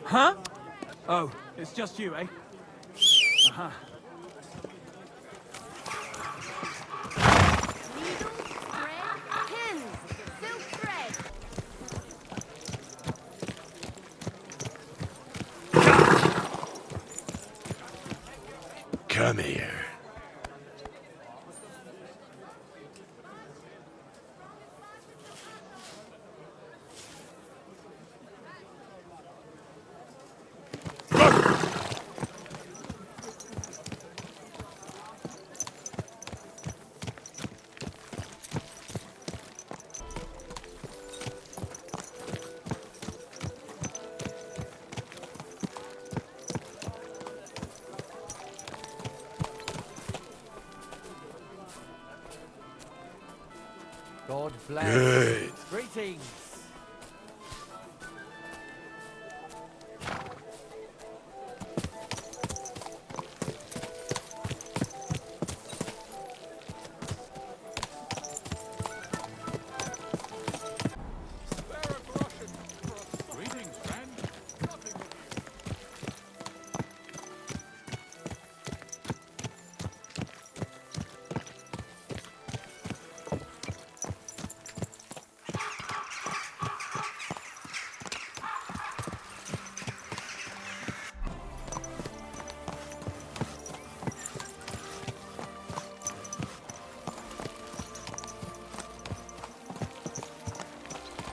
Huh? Oh, it's just you, eh? Uh-huh. Needles, thread, pins, silk thread. Come here. God bless. Good. Greetings.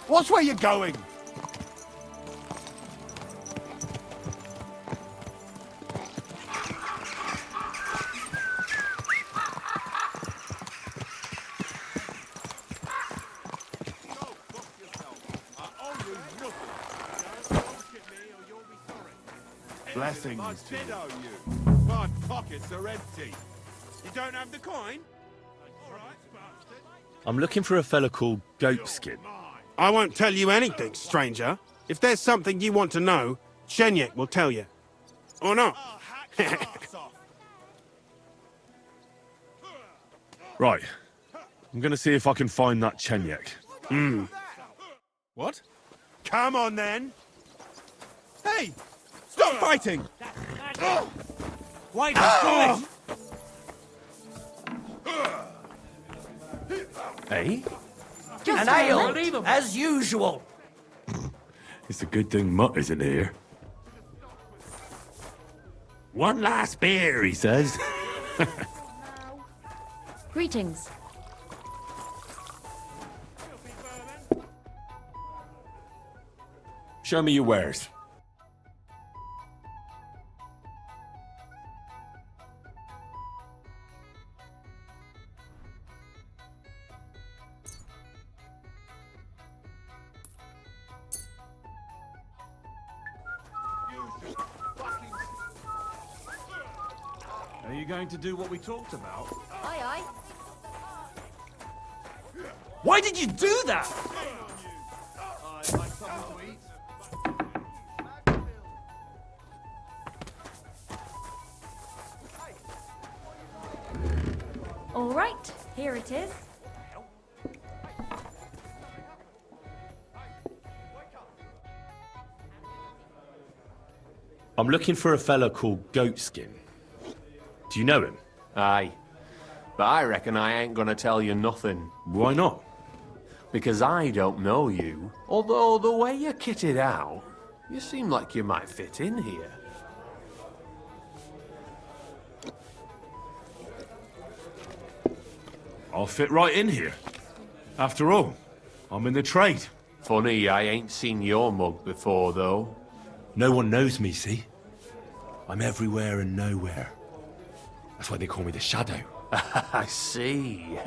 Watch where you're going! Blessings to you. My pockets are empty. You don't have the coin? I'm looking for a fella called Goatskin. I won't tell you anything, stranger. If there's something you want to know, Shenyek will tell you. Or not. Right. I'm gonna see if I can find that Chenyek. What? Come on, then. Hey! Stop fighting! Wait, do it! Hey? An ale, as usual. It's a good thing Mutt isn't here. One last beer, he says. Greetings. Show me your wares. Are you going to do what we talked about? Aye, aye. Why did you do that? I'd like something to eat. All right, here it is. I'm looking for a fella called Goatskin. Do you know him? Aye. But I reckon I ain't gonna tell you nothing. Why not? Because I don't know you. Although the way you're kitted out, you seem like you might fit in here. I'll fit right in here. After all, I'm in the trade. Funny, I ain't seen your mug before, though. No one knows me, see? I'm everywhere and nowhere. That's why they call me the Shadow. I see.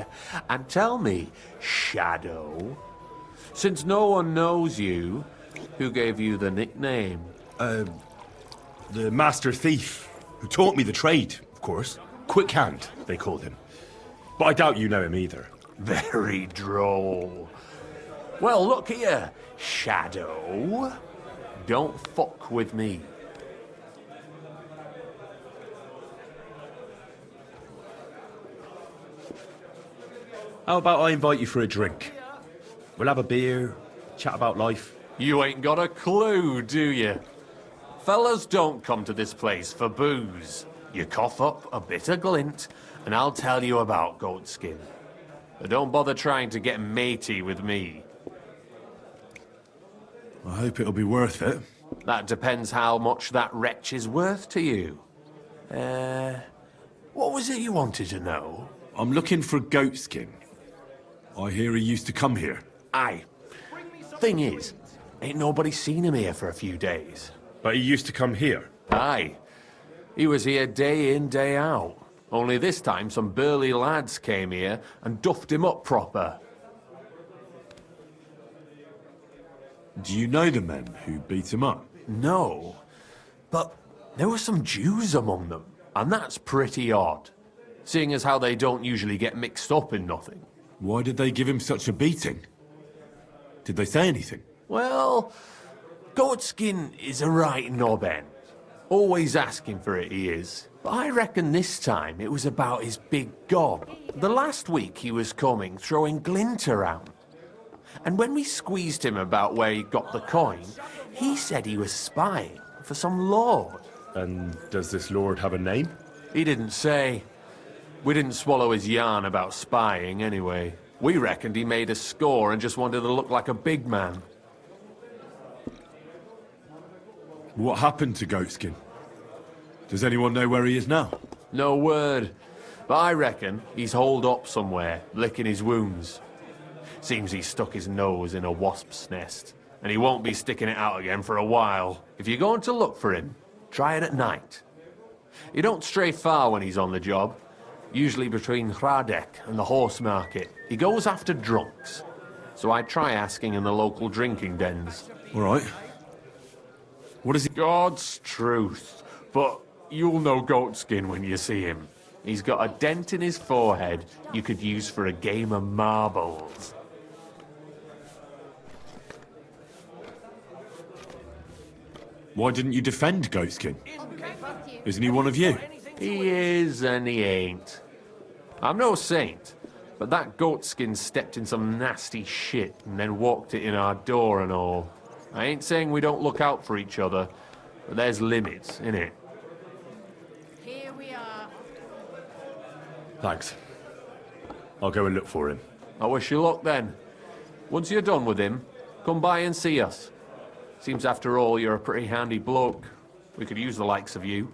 And tell me, Shadow, since no one knows you, who gave you the nickname? The Master Thief, who taught me the trade, of course. Quick Hand, they called him. But I doubt you know him either. Very droll. Well, look here, Shadow. Don't fuck with me. How about I invite you for a drink? We'll have a beer, chat about life. You ain't got a clue, do you? Fellas don't come to this place for booze. You cough up a bit of glint, and I'll tell you about goatskin. But don't bother trying to get matey with me. I hope it'll be worth it. That depends how much that wretch is worth to you. What was it you wanted to know? I'm looking for goatskin. I hear he used to come here. Aye. Thing is, ain't nobody seen him here for a few days. But he used to come here. Aye. He was here day in, day out. Only this time some burly lads came here and duffed him up proper. Do you know the men who beat him up? No. But there were some Jews among them, and that's pretty odd. Seeing as how they don't usually get mixed up in nothing. Why did they give him such a beating? Did they say anything? Well, Goatskin is a right knob end. Always asking for it, he is. But I reckon this time it was about his big gob. The last week he was coming, throwing glint around. And when we squeezed him about where he got the coin, he said he was spying for some lord. And does this lord have a name? He didn't say. We didn't swallow his yarn about spying anyway. We reckoned he made a score and just wanted to look like a big man. What happened to Goatskin? Does anyone know where he is now? No word. But I reckon he's holed up somewhere, licking his wounds. Seems he stuck his nose in a wasp's nest, and he won't be sticking it out again for a while. If you're going to look for him, try it at night. He don't stray far when he's on the job. Usually between Hradek and the horse market. He goes after drunks. So I try asking in the local drinking dens. All right. What is he? God's truth. But you'll know Goatskin when you see him. He's got a dent in his forehead you could use for a game of marbles. Why didn't you defend Goatskin? Isn't he one of you? He is and he ain't. I'm no saint, but that Goatskin stepped in some nasty shit and then walked it in our door and all. I ain't saying we don't look out for each other, but there's limits, innit? Here we are. Thanks. I'll go and look for him. I wish you luck then. Once you're done with him, come by and see us. Seems after all you're a pretty handy bloke. We could use the likes of you.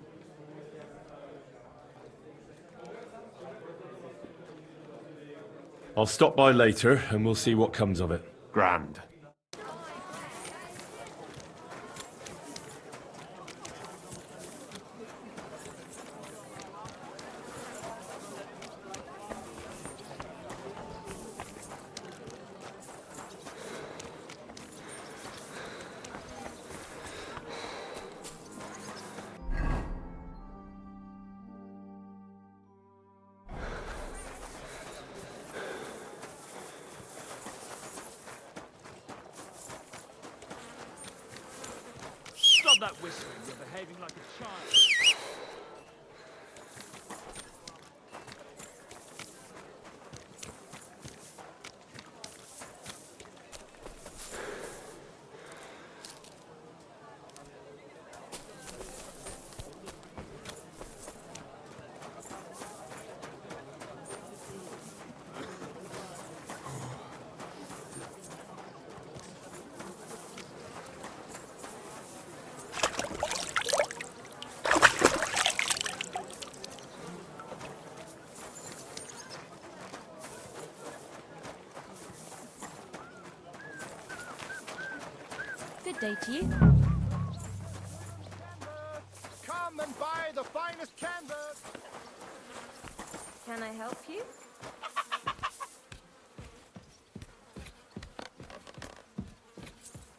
I'll stop by later and we'll see what comes of it. Grand. Stop that whistling. You're behaving like a child. Good day to you. Come and buy the finest canvas. Can I help you?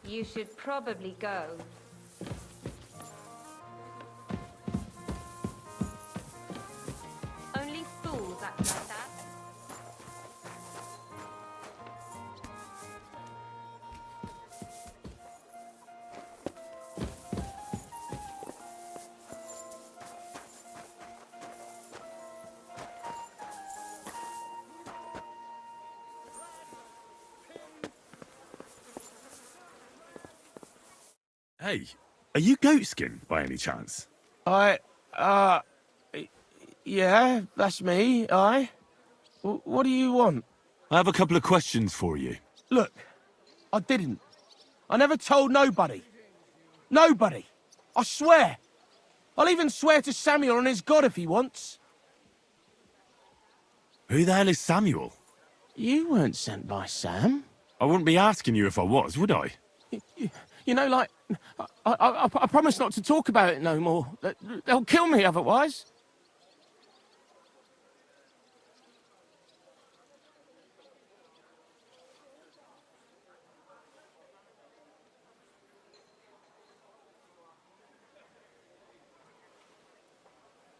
You should probably go. Only fools act like that. Hey, Are you goatskin, by any chance? Yeah, that's me, aye. What do you want? I have a couple of questions for you. Look, I didn't. I never told nobody. Nobody. I swear. I'll even swear to Samuel and his God if he wants. Who the hell is Samuel? You weren't sent by Sam. I wouldn't be asking you if I was, would I? You know, like, I promise not to talk about it no more. They'll kill me otherwise.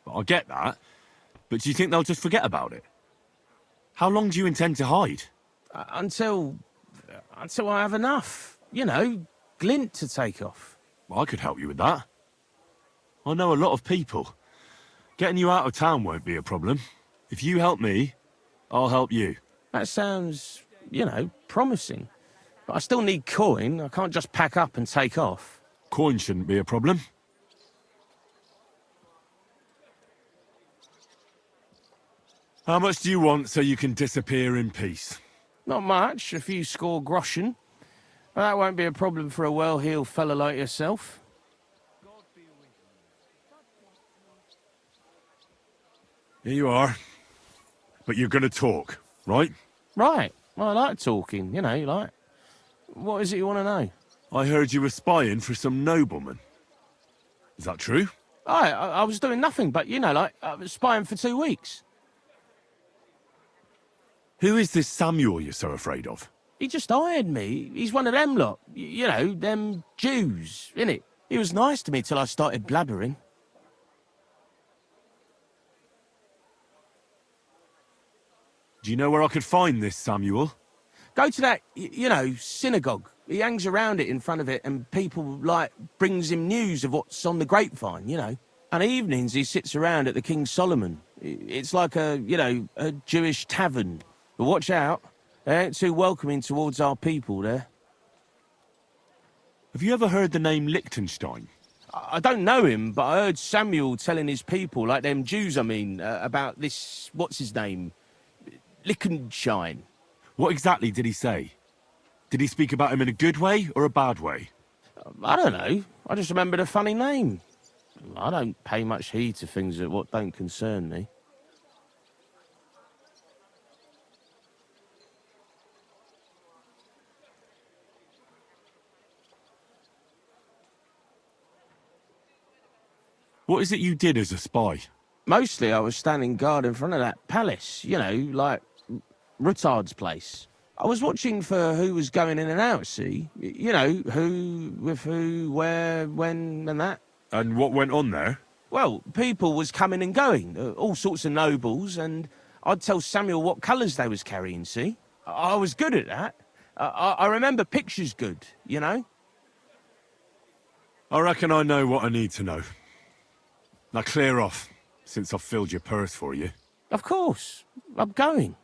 I get that, but do you think they'll just forget about it? How long do you intend to hide? Until I have enough. You know, glint to take off. Well, I could help you with that. I know a lot of people. Getting you out of town won't be a problem. If you help me, I'll help you. That sounds, you know, promising. But I still need coin. I can't just pack up and take off. Coin shouldn't be a problem. How much do you want so you can disappear in peace? Not much, a few score groschen. But that won't be a problem for a well-heeled fella like yourself. Here you are. But you're gonna talk, right? Right. Well, I like talking, you know, like... What is it you want to know? I heard you were spying for some nobleman. Is that true? I was doing nothing, but, you know, like, I was spying for 2 weeks. Who is this Samuel you're so afraid of? He just hired me. He's one of them lot. You know, them Jews, innit? He was nice to me till I started blabbering. Do you know where I could find this Samuel? Go to that, you know, synagogue. He hangs around it in front of it and people, like, brings him news of what's on the grapevine, you know. And evenings he sits around at the King Solomon. It's like a, you know, a Jewish tavern. But watch out. They ain't too welcoming towards our people there. Have you ever heard the name Liechtenstein? I don't know him, but I heard Samuel telling his people, like them Jews, I mean, about this, what's his name? Liechtenstein. What exactly did he say? Did he speak about him in a good way or a bad way? I don't know. I just remembered a funny name. I don't pay much heed to things that what don't concern me. What is it you did as a spy? Mostly I was standing guard in front of that palace, you know, like Rutard's place. I was watching for who was going in and out, see? You know, who, with who, where, when, and that. And what went on there? Well, people was coming and going, all sorts of nobles, and I'd tell Samuel what colours they was carrying, see? I was good at that. I remember pictures good, you know? I reckon I know what I need to know. Now clear off, since I've filled your purse for you. Of course. I'm going.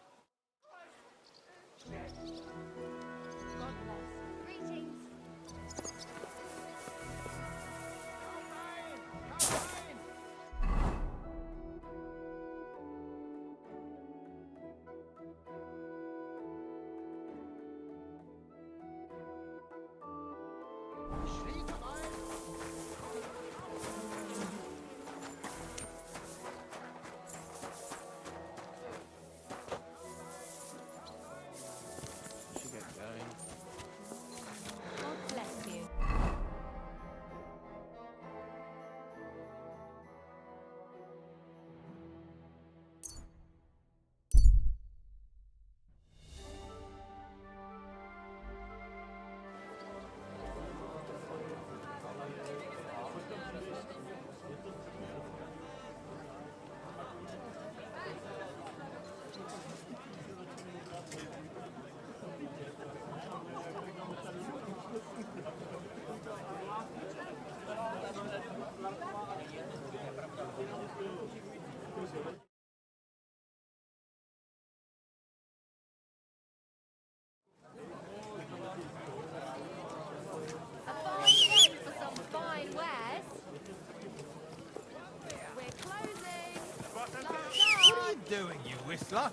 doing, you whistler?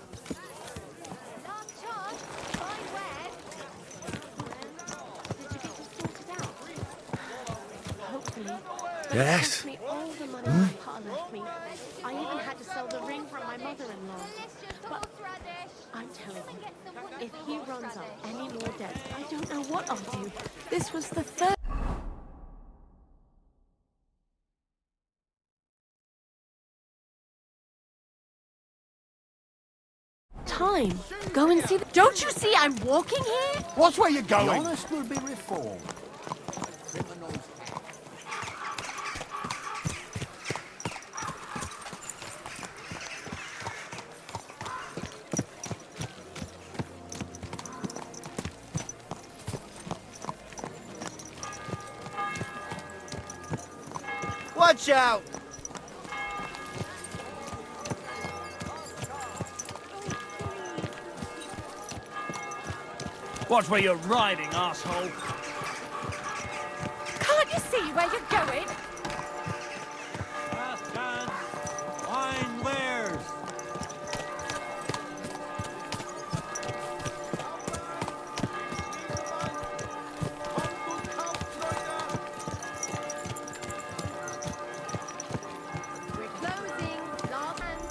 Last chance. Fine word. Did you get it sorted out? Hopefully. Yes. Cost me all the money my pa left me. I even had to sell the ring from my mother-in-law. But I'm telling you, if he runs up any more debts, I don't know what I'll do. This was the third time. Go and see the... Don't you see I'm walking here? Watch where you're The going. honest will be reformed. Criminals. Watch out! Watch where you're riding, asshole. Can't you see where you're going? Last chance. Wine wares. We're closing. Last hand.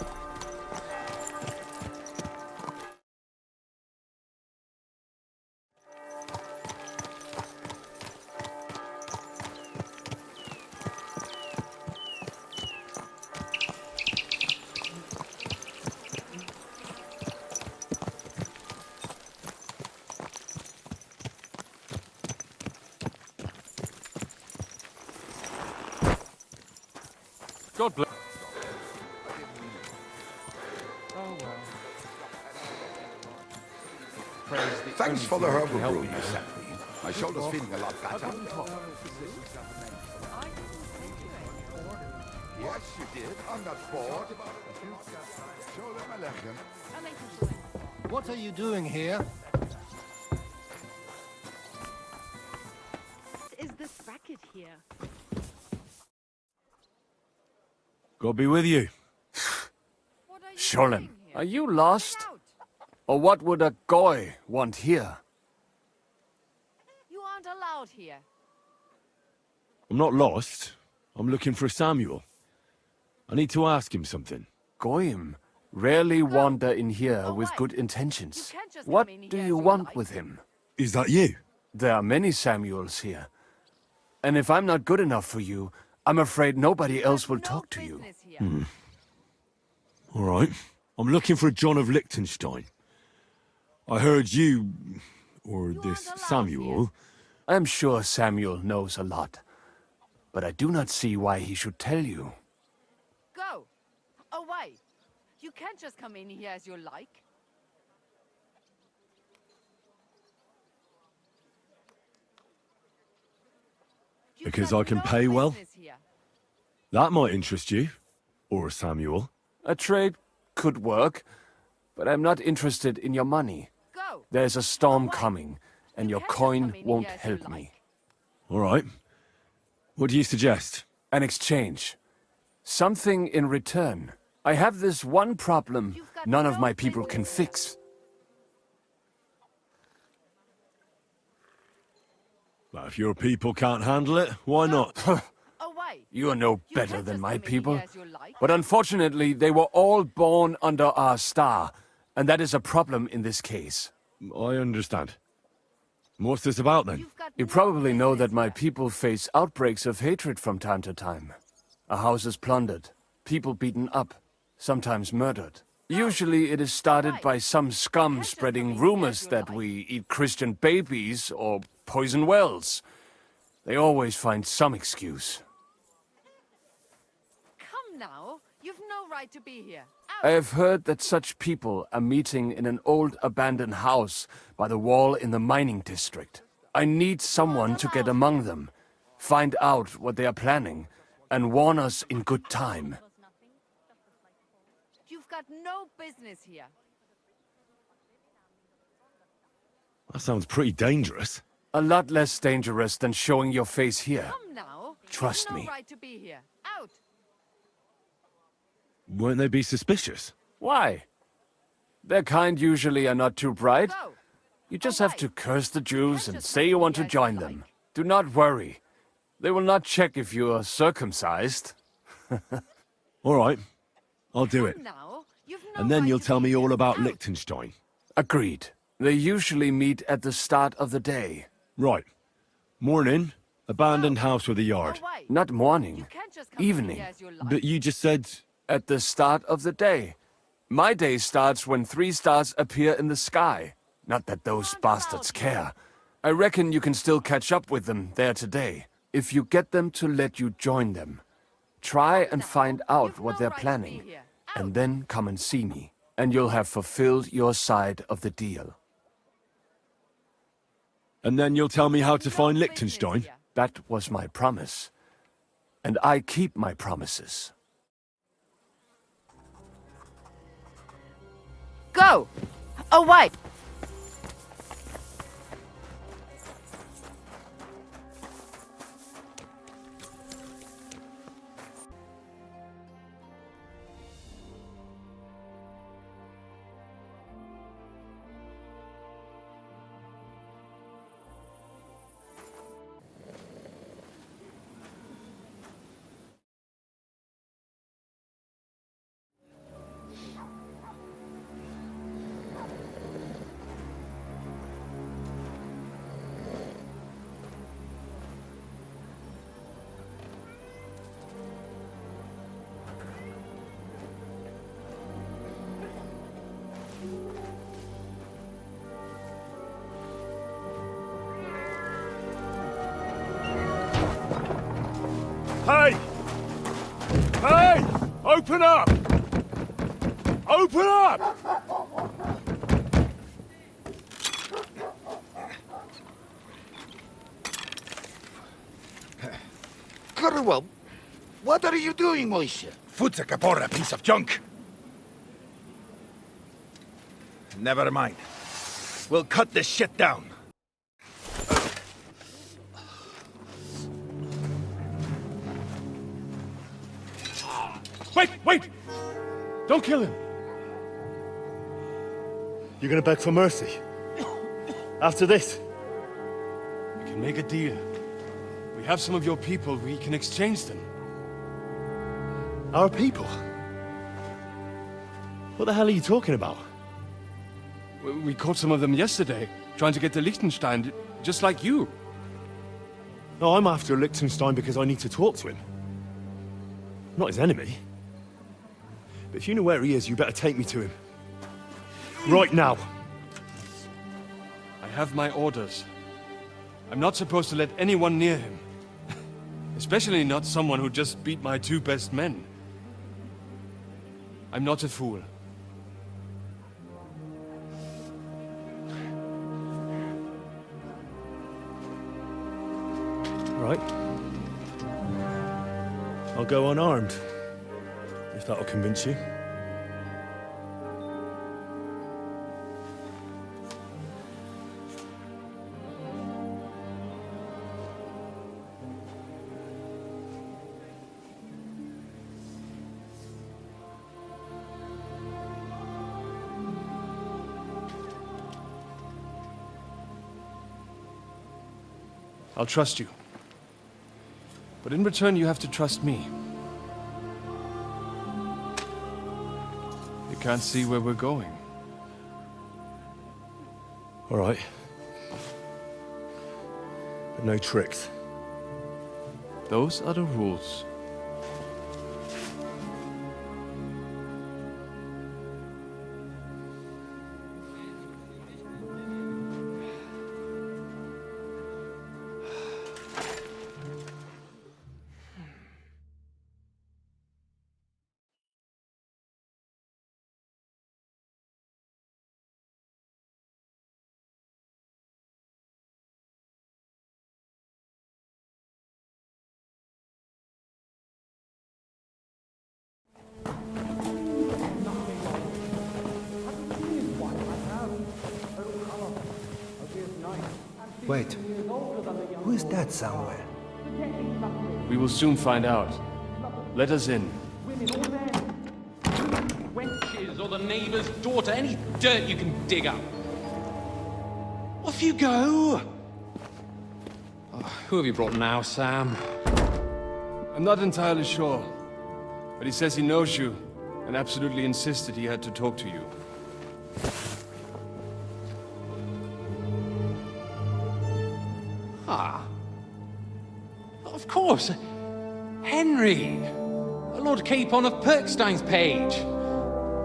God bless. Thanks for the herbal brew you sent me. My shoulder's feeling a lot better. Yes, you did. I'm not bored. Show them a lechem. What are you doing here? Is this racket here? God be with you. Sholem, are you lost? Or what would a goy want here? You aren't allowed here. I'm not lost. I'm looking for Samuel. I need to ask him something. Goyim rarely wander in here with good intentions. You can't just What come in do here you as you want like. with him? Is that you? There are many Samuels here. And if I'm not good enough for you, I'm afraid nobody else will No talk to you. business here. All right. I'm looking for John of Liechtenstein. I heard you, or You this aren't allowed Samuel, I'm sure Samuel knows a lot. But I do not see why he should tell you. Go. Away. You can't just come in here as you like. You've Because got I can no pay well? business here. that might interest you. Or Samuel. A trade could work, but I'm not interested in your money. Go. There's a storm Away. coming, and You your can't just coin come in won't here as you help me. like. All right. What do you suggest? An exchange. Something in return. I have this one problem You've got none of no my people business can here. fix. Well, if your people can't handle it, why not? Away. You are no You better can't than just my come in people. here as you like. But unfortunately, they were all born under our star, and that is a problem in this case. I understand. What's this about then? You've got You no probably know business that my here. people face outbreaks of hatred from time to time. A house is plundered, people beaten up, sometimes murdered. Usually it is started by some scum spreading rumors that we eat Christian babies or poison wells. They always find some excuse. Come now. You've no right to be here. I Out. have heard that such people are meeting in an old abandoned house by the wall in the mining district. I need someone to get among them, find out what they are planning, and warn us in good time. You've got no business here. That sounds pretty dangerous. A lot less dangerous than showing your face here. Come now. Trust You've no me. right to be here. Out. Won't they be suspicious? Why? Their kind usually are not too bright. Go. You just have to curse the Jews and say you want to join them. Do not worry. They will not check if you are circumcised. All right, I'll do it. Now, you've no And then right you'll to tell be me all here. about Out. Liechtenstein. Agreed. They usually meet at the start of the day. Right. Morning, abandoned house with a yard. Away. Not You morning. can't just come in Evening. here as you like. But you just said... At the start of the day. My day starts when 3 stars appear in the sky. Not that those bastards care. I reckon you can still catch up with them there today, if you get them to let you join them. Try and find out what they're planning, and then come and see me, and you'll have fulfilled your side of the deal. And then you'll tell me how to find Liechtenstein? That was my promise. And I keep my promises. Go! Away! Hey! Hey! Open up! Open up! Curwell, what are you doing, Moishe? Foot's a capora, piece of junk. Never mind. We'll cut this shit down. Wait, wait! Don't kill him! You're gonna beg for mercy? After this? We can make a deal. We have some of your people, we can exchange them. Our people? What the hell are you talking about? We caught some of them yesterday, trying to get to Liechtenstein, just like you. No, I'm after Liechtenstein because I need to talk to him. I'm not his enemy. But if you know where he is, you better take me to him. Right now. I have my orders. I'm not supposed to let anyone near him. Especially not someone who just beat my 2 best men. I'm not a fool. Right. I'll go unarmed. If that'll convince you. I'll trust you. But in return, you have to trust me. You can't see where we're going. All right. But no tricks. Those are the rules. Wait, who is that somewhere? We will soon find out. Let us in. Wenches neighbor's or the neighbor's daughter, any dirt you can dig up. Off you go! Oh, who have you brought now, Sam? I'm not entirely sure, but he says he knows you and absolutely insisted he had to talk to you. Ah. Of course. Henry. Lord Capon of Perkstein's page.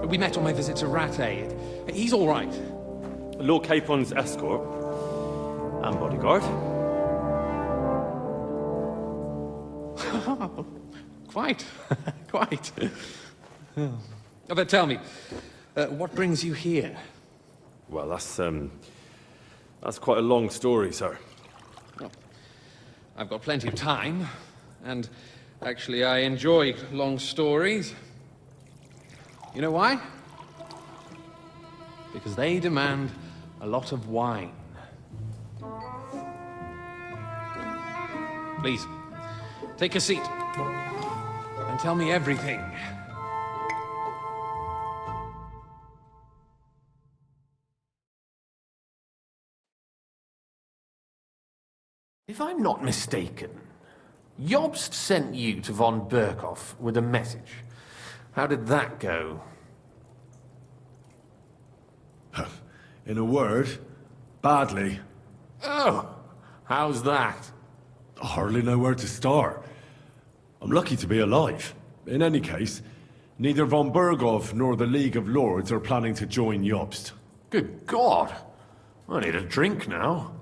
We met on my visit to Rattay. He's all right. Lord Capon's escort and bodyguard. Quite. Quite. Oh, but tell me, what brings you here? Well, that's quite a long story, sir. Well, I've got plenty of time, and actually I enjoy long stories. You know why? Because they demand a lot of wine. Please, take a seat and tell me everything. If I'm not mistaken, Jobst sent you to von Berkhoff with a message. How did that go? In a word, badly. Oh, how's that? I hardly know where to start. I'm lucky to be alive. In any case, neither von Berghoff nor the League of Lords are planning to join Jobst. Good God! I need a drink now.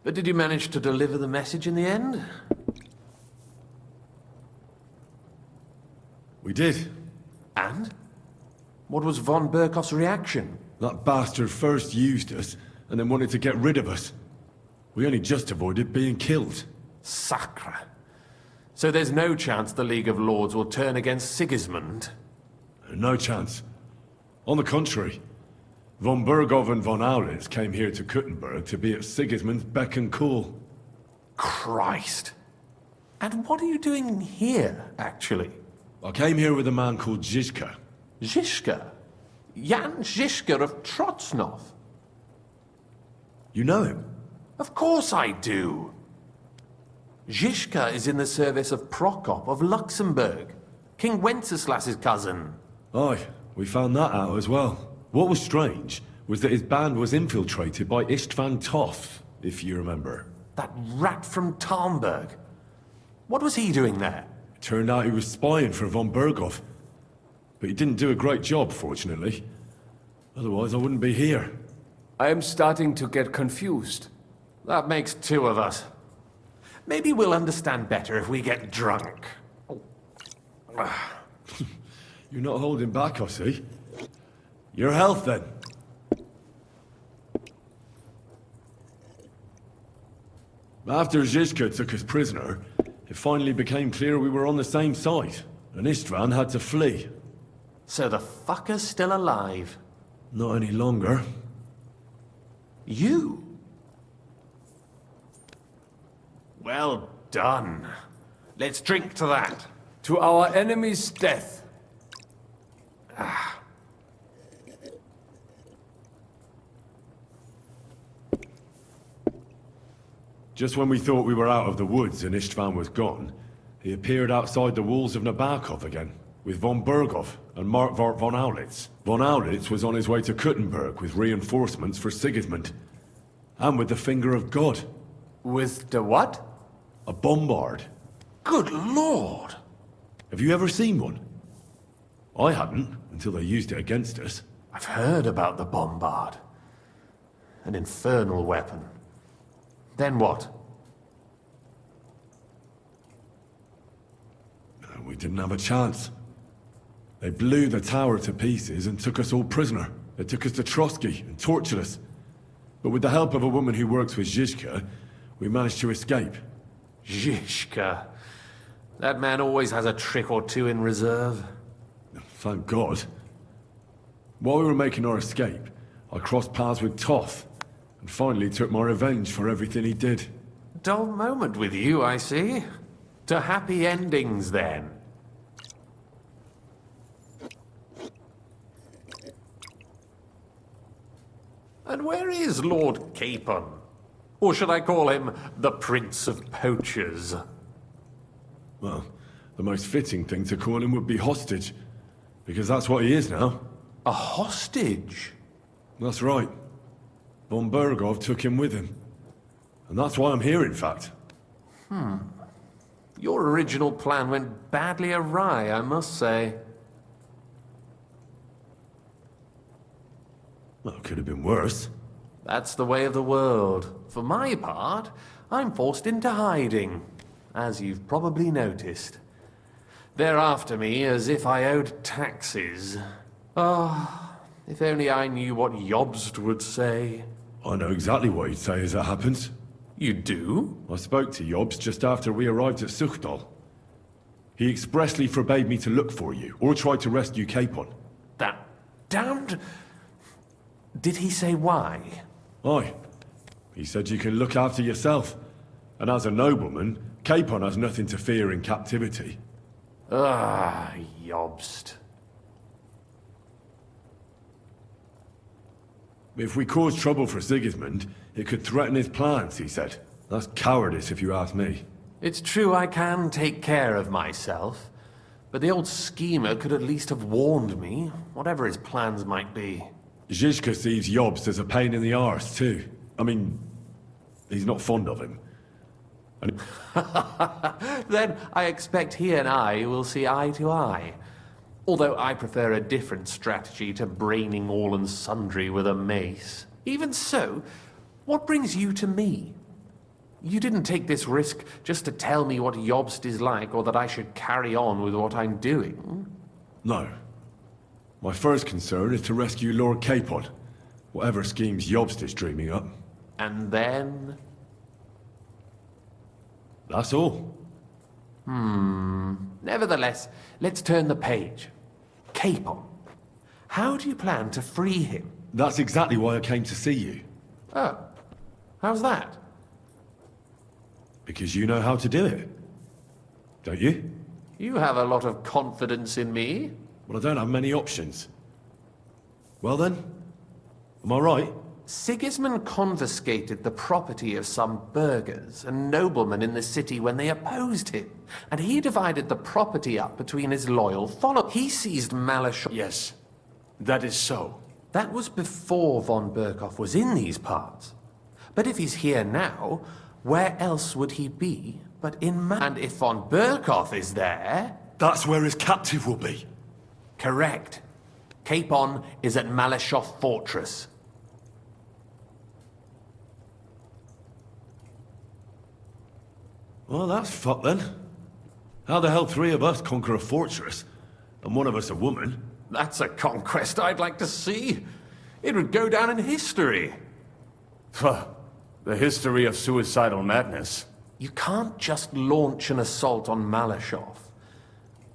But did you manage to deliver the message in the end? We did. And? What was von Berkhoff's reaction? That bastard first used us, and then wanted to get rid of us. We only just avoided being killed. Sacre. So there's no chance the League of Lords will turn against Sigismund? No chance. On the contrary, von Berghoff and von Aulitz came here to Kuttenberg to be at Sigismund's beck and call. Christ. And what are you doing here, actually? I came here with a man called Zizka. Zizka? Jan Zizka of Trotznov? You know him? Of course I do. Zizka is in the service of Prokop of Luxembourg, King Wenceslas's cousin. Aye, we found that out as well. What was strange was that his band was infiltrated by Istvan Toth, if you remember. That rat from Talmberg. What was he doing there? It turned out he was spying for von Berghoff. But he didn't do a great job, fortunately. Otherwise, I wouldn't be here. I am starting to get confused. That makes two of us. Maybe we'll understand better if we get drunk. You're not holding back, I see. Your health, then. After Zizka took us prisoner, it finally became clear we were on the same side, and Istvan had to flee. So the fucker's still alive? Not any longer. You? Well done. Let's drink to that. To our enemy's death. Just when we thought we were out of the woods and Istvan was gone, he appeared outside the walls of Nabokov again, with von Berghoff and Markvart von Aulitz. Von Aulitz was on his way to Kuttenberg with reinforcements for Sigismund. And with the finger of God. With the what? A bombard. Good Lord! Have you ever seen one? I hadn't, until they used it against us. I've heard about the bombard. An infernal weapon. Then what? We didn't have a chance. They blew the tower to pieces and took us all prisoner. They took us to Trotsky and tortured us. But with the help of a woman who works with Zizka, we managed to escape. Zizka. That man always has a trick or two in reserve. Thank God. While we were making our escape, I crossed paths with Toth, and finally took my revenge for everything he did. Dull moment with you, I see. To happy endings, then. And where is Lord Capon? Or should I call him the Prince of Poachers? Well, the most fitting thing to call him would be hostage. Because that's what he is now. A hostage? That's right. Von Berghoff took him with him. And that's why I'm here, in fact. Your original plan went badly awry, I must say. Well, it could have been worse. That's the way of the world. For my part, I'm forced into hiding, as you've probably noticed. They're after me as if I owed taxes. Ah, if only I knew what Jobst would say. I know exactly what he'd say as it happens. You do? I spoke to Jobst just after we arrived at Suchdal. He expressly forbade me to look for you, or try to rescue Capon. That damned... Did he say why? Aye. He said you can look after yourself. And as a nobleman, Capon has nothing to fear in captivity. Ah, Jobst. If we cause trouble for Sigismund, it could threaten his plans, he said. That's cowardice, if you ask me. It's true I can take care of myself, but the old schemer could at least have warned me, whatever his plans might be. Zizka sees Jobst as a pain in the arse, too. I mean, he's not fond of him. And Then I expect he and I will see eye to eye. Although I prefer a different strategy to braining all and sundry with a mace. Even so, what brings you to me? You didn't take this risk just to tell me what Jobst is like, or that I should carry on with what I'm doing. No. My first concern is to rescue Lord Capon, whatever schemes Jobst is dreaming up. And then... That's all. Nevertheless, let's turn the page. Capon. How do you plan to free him? That's exactly why I came to see you. Oh. How's that? Because you know how to do it. Don't you? You have a lot of confidence in me. Well, I don't have many options. Well then, am I right? Sigismund confiscated the property of some burghers and noblemen in the city when they opposed him, and he divided the property up between his loyal followers. He seized Malashov. Yes, that is so. That was before von Berghoff was in these parts. But if he's here now, where else would he be but in And if von Berghoff is there... That's where his captive will be. Correct. Capon is at Malashov Fortress. Well, that's fucked then. How the hell three of us conquer a fortress, and one of us a woman? That's a conquest I'd like to see. It would go down in history. The history of suicidal madness. You can't just launch an assault on Malashov.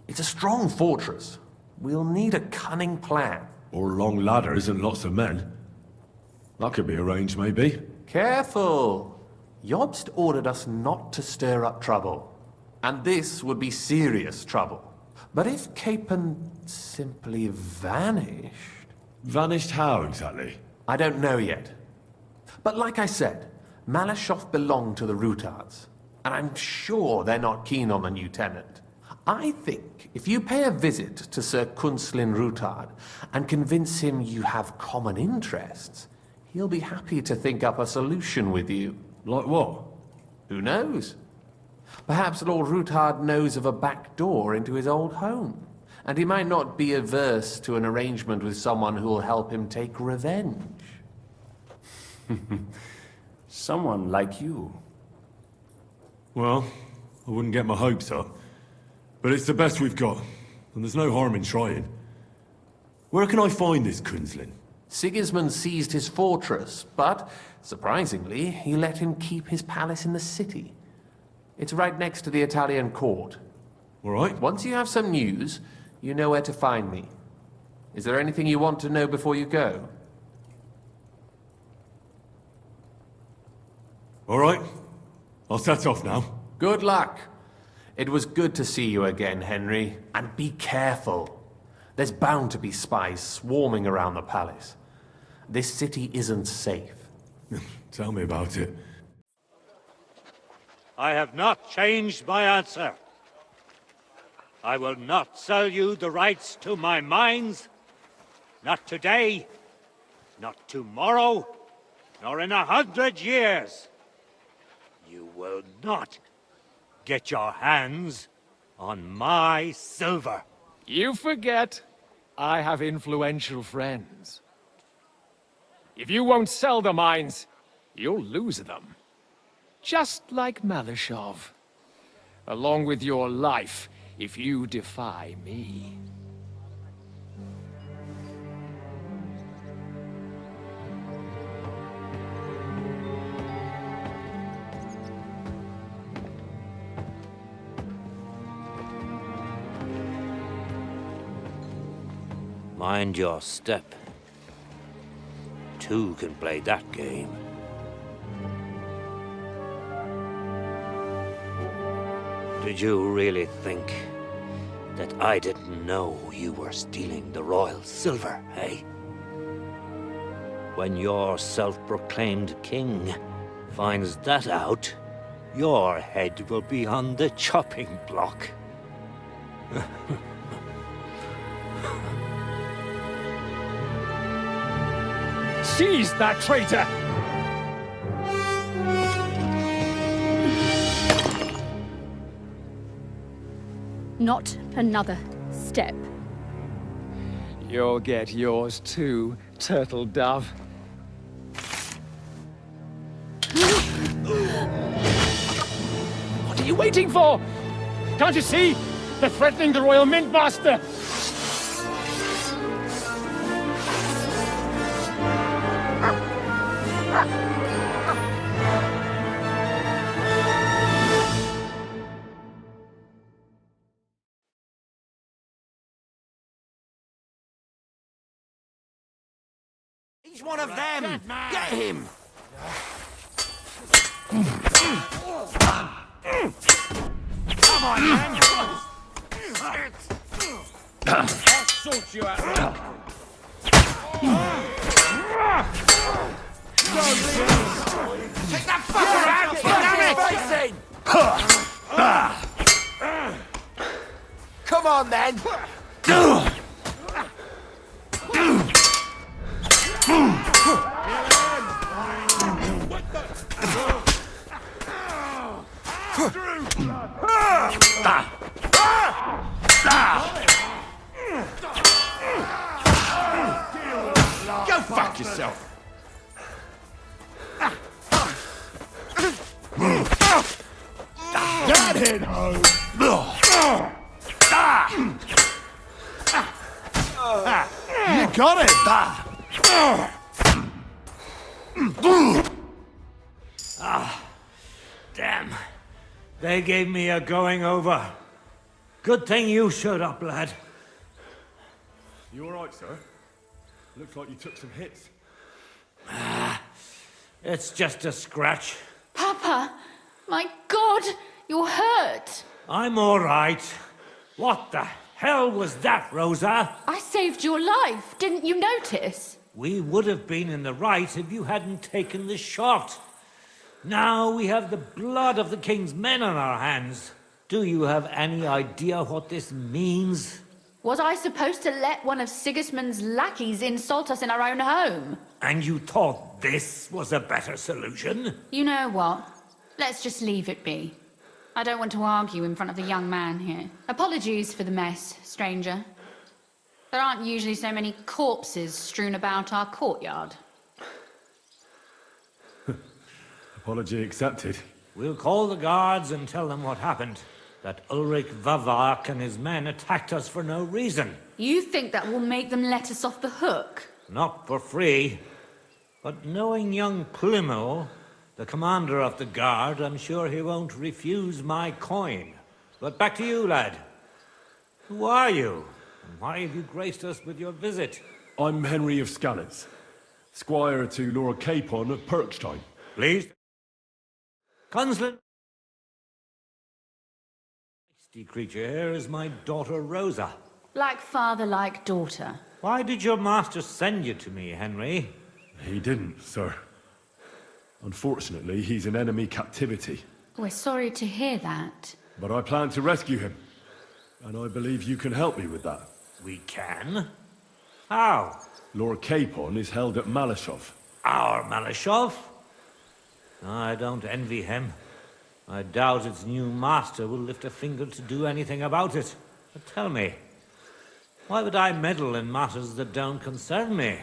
It's a strong fortress. We'll need a cunning plan. Or long ladders and lots of men. That could be arranged, maybe. Careful! Jobst ordered us not to stir up trouble. And this would be serious trouble. But if Capon simply vanished... Vanished how, exactly? I don't know yet. But like I said, Malashov belonged to the Rutards. And I'm sure they're not keen on the new tenant. I think if you pay a visit to Sir Kunslin Rutard and convince him you have common interests, he'll be happy to think up a solution with you. Like what? Who knows? Perhaps Lord Rutard knows of a back door into his old home, and he might not be averse to an arrangement with someone who will help him take revenge. Someone like you. Well, I wouldn't get my hopes up. But it's the best we've got, and there's no harm in trying. Where can I find this Kunslin? Sigismund seized his fortress, but, surprisingly, he let him keep his palace in the city. It's right next to the Italian court. All right. Once you have some news, you know where to find me. Is there anything you want to know before you go? All right. I'll set off now. Good luck. It was good to see you again, Henry. And be careful. There's bound to be spies swarming around the palace. This city isn't safe. Tell me about it. I have not changed my answer. I will not sell you the rights to my mines. Not today, not tomorrow, nor in 100 years. You will not get your hands on my silver. You forget, I have influential friends. If you won't sell the mines, you'll lose them. Just like Malashov. Along with your life, if you defy me. Mind your step. Two can play that game. Did you really think that I didn't know you were stealing the royal silver, eh? When your self-proclaimed king finds that out, your head will be on the chopping block. Seize that traitor! Not another step. You'll get yours too, turtle dove. What are you waiting for? Can't you see? They're threatening the Royal Mint Master! He's one of them! Get him! Come on, man! I'll sort you out. Take that fucker out! Damn it! Come on, then! Go fuck yourself! That hit home! You got it! Damn. They gave me a going over. Good thing you showed up, lad. You alright, sir? Looks like you took some hits. It's just a scratch. Papa! My God! You're hurt! I'm all right. What the hell was that, Rosa? I saved your life. Didn't you notice? We would have been in the right if you hadn't taken the shot. Now we have the blood of the king's men on our hands. Do you have any idea what this means? Was I supposed to let one of Sigismund's lackeys insult us in our own home? And you thought this was a better solution? You know what? Let's just leave it be. I don't want to argue in front of the young man here. Apologies for the mess, stranger. There aren't usually so many corpses strewn about our courtyard. Apology accepted. We'll call the guards and tell them what happened. That Ulrich Vavak and his men attacked us for no reason. You think that will make them let us off the hook? Not for free. But knowing young Plymouth, the commander of the guard, I'm sure he won't refuse my coin. But back to you, lad. Who are you? And why have you graced us with your visit? I'm Henry of Skalitz, squire to Lord Capon of Perkstein. Please. Consulate. The creature here is my daughter Rosa. Like father, like daughter. Why did your master send you to me, Henry? He didn't, sir. Unfortunately, he's in enemy captivity. We're sorry to hear that. But I plan to rescue him. And I believe you can help me with that. We can? How? Lord Capon is held at Malashov. Our Malashov? I don't envy him. I doubt its new master will lift a finger to do anything about it. But tell me, why would I meddle in matters that don't concern me?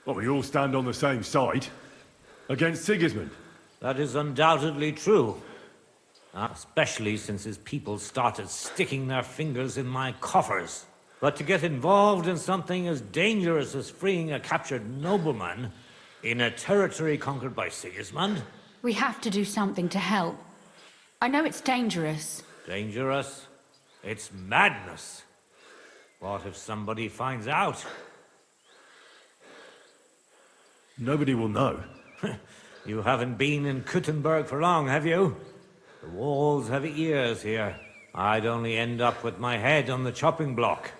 Well, we all stand on the same side. Against Sigismund. That is undoubtedly true. Especially since his people started sticking their fingers in my coffers. But to get involved in something as dangerous as freeing a captured nobleman in a territory conquered by Sigismund? We have to do something to help. I know it's dangerous. Dangerous? It's madness. What if somebody finds out? Nobody will know. You haven't been in Kuttenberg for long, have you? The walls have ears here. I'd only end up with my head on the chopping block.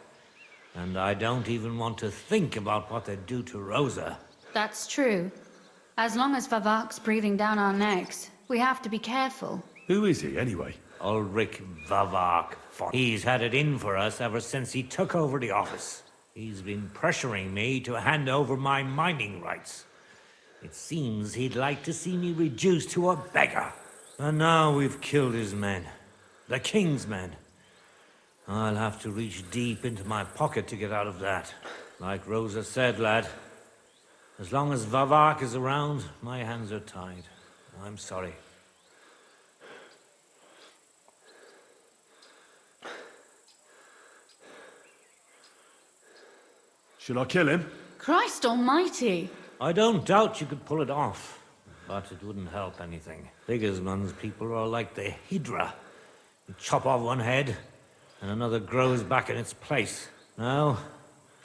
And I don't even want to think about what they'd do to Rosa. That's true. As long as Vavak's breathing down our necks, we have to be careful. Who is he, anyway? Ulrich Vavak. He's had it in for us ever since he took over the office. He's been pressuring me to hand over my mining rights. It seems he'd like to see me reduced to a beggar. And now we've killed his men. The king's men. I'll have to reach deep into my pocket to get out of that. Like Rosa said, lad, as long as Vavak is around, my hands are tied. I'm sorry. Should I kill him? Christ almighty! I don't doubt you could pull it off, but it wouldn't help anything. Sigismund's people are like the Hydra. You chop off one head, and another grows back in its place. No,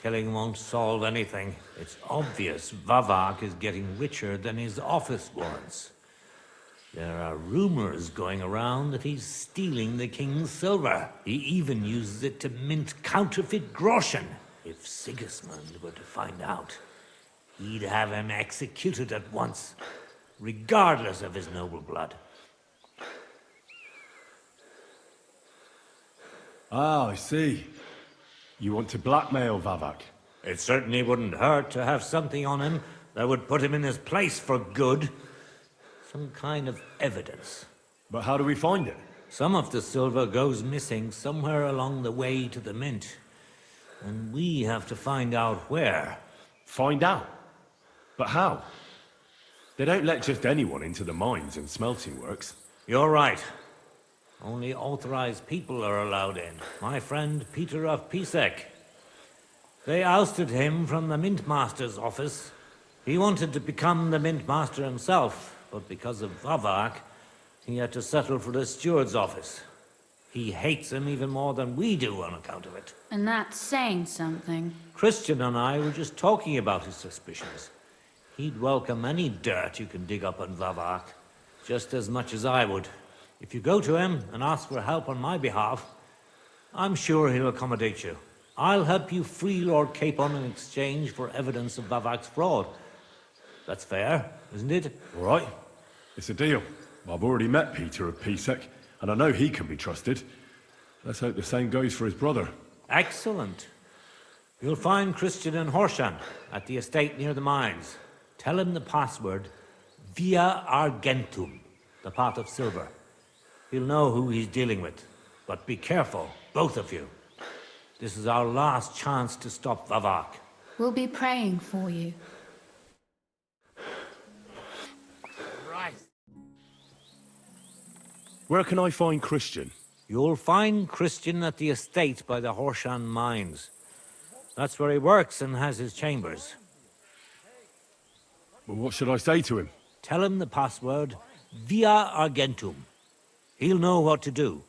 killing won't solve anything. It's obvious Vavak is getting richer than his office warrants. There are rumors going around that he's stealing the king's silver. He even uses it to mint counterfeit groschen. If Sigismund were to find out, he'd have him executed at once, regardless of his noble blood. Ah, I see. You want to blackmail Vavak? It certainly wouldn't hurt to have something on him that would put him in his place for good. Some kind of evidence. But how do we find it? Some of the silver goes missing somewhere along the way to the mint. And we have to find out where. Find out? But how? They don't let just anyone into the mines and smelting works. You're right. Only authorized people are allowed in. My friend Peter of Pisek. They ousted him from the Mint Master's office. He wanted to become the Mint Master himself, but because of Vavak, he had to settle for the steward's office. He hates him even more than we do on account of it. And that's saying something. Christian and I were just talking about his suspicions. He'd welcome any dirt you can dig up on Vavak, just as much as I would. If you go to him and ask for help on my behalf, I'm sure he'll accommodate you. I'll help you free Lord Capon in exchange for evidence of Vavak's fraud. That's fair, isn't it? All right. It's a deal. I've already met Peter of Pisek, and I know he can be trusted. Let's hope the same goes for his brother. Excellent. You'll find Christian in Horshan, at the estate near the mines. Tell him the password, Via Argentum, the pot of silver. He'll know who he's dealing with. But be careful, both of you. This is our last chance to stop Vavak. We'll be praying for you. Right. Where can I find Christian? You'll find Christian at the estate by the Horshan mines. That's where he works and has his chambers. Well, what should I say to him? Tell him the password, Via Argentum. He'll know what to do.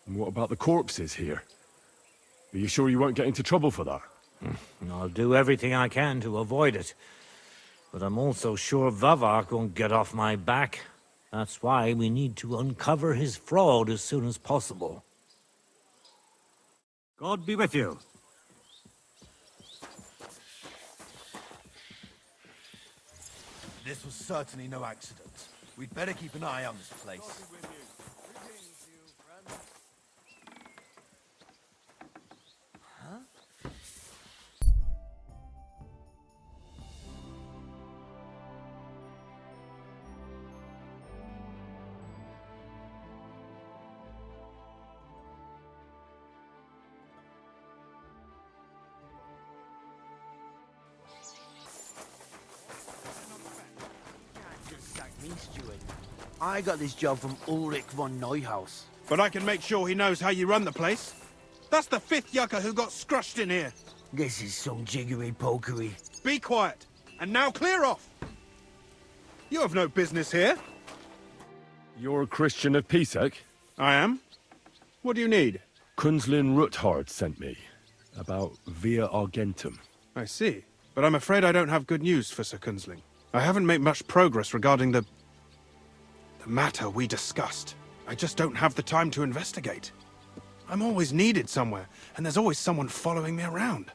And what about the corpses here? Are you sure you won't get into trouble for that? I'll do everything I can to avoid it. But I'm also sure Vavark won't get off my back. That's why we need to uncover his fraud as soon as possible. God be with you. This was certainly no accident. We'd better keep an eye on this place. I got this job from Ulrich von Neuhaus. But I can make sure he knows how you run the place. That's the 5th yucca who got scrushed in here. This is some jiggery-pokery. Be quiet. And now clear off. You have no business here. You're a Christian of Pisek? I am. What do you need? Kunzlin Ruthard sent me. About Via Argentum. I see. But I'm afraid I don't have good news for Sir Kunzling. I haven't made much progress regarding the matter we discussed. I just don't have the time to investigate. I'm always needed somewhere, and there's always someone following me around.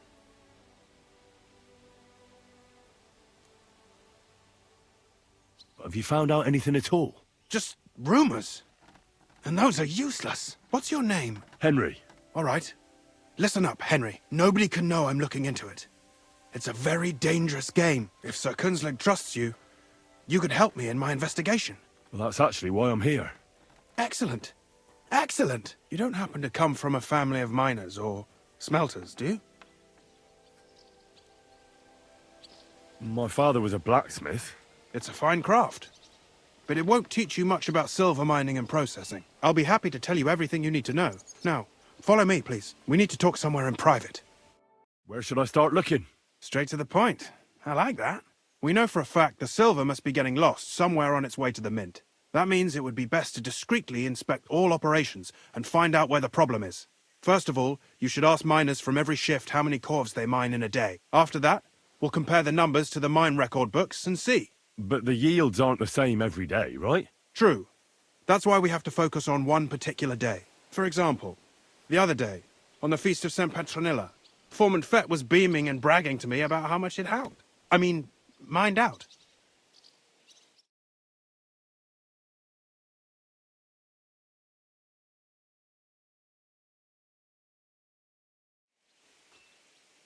Have you found out anything at all? Just rumors. And those are useless. What's your name? Henry. All right. Listen up, Henry. Nobody can know I'm looking into it. It's a very dangerous game. If Sir Kunzling trusts you, you could help me in my investigation. Well, that's actually why I'm here. Excellent. Excellent. You don't happen to come from a family of miners or smelters, do you? My father was a blacksmith. It's a fine craft. But it won't teach you much about silver mining and processing. I'll be happy to tell you everything you need to know. Now, follow me, please. We need to talk somewhere in private. Where should I start looking? Straight to the point. I like that. We know for a fact the silver must be getting lost somewhere on its way to the mint. That means it would be best to discreetly inspect all operations and find out where the problem is. First of all, you should ask miners from every shift how many corves they mine in a day. After that, we'll compare the numbers to the mine record books and see. But the yields aren't the same every day, right? True. That's why we have to focus on one particular day. For example, the other day, on the Feast of St. Petronilla, Foreman Fett was beaming and bragging to me about how much it held. Mined out.